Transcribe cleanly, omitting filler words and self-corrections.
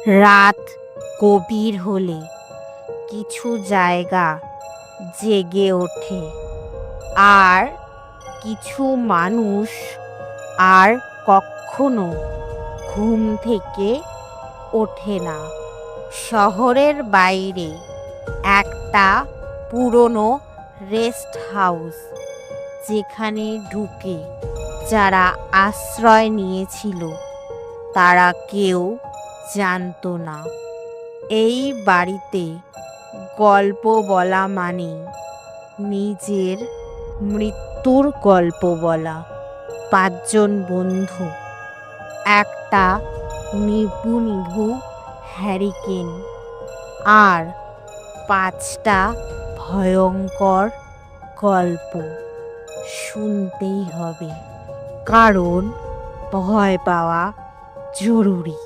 রাত গভীর হলে কিছু জায়গা জেগে ওঠে, আর কিছু মানুষ আর কখনো ঘুম থেকে ওঠে না। শহরের বাইরে একটা পুরনো রেস্ট হাউস, যেখানে ঢুকে যারা আশ্রয় নিয়েছিল তারা কেউ জানতো না এই বাড়িতে গল্প বলা মানে নিজের মৃত্যুর গল্প বলা। পাঁচজন বন্ধু, একটা নিভু নিভু হ্যারিকেন, আর পাঁচটা ভয়ঙ্কর গল্প। শুনতেই হবে, কারণ ভয় পাওয়া জরুরি।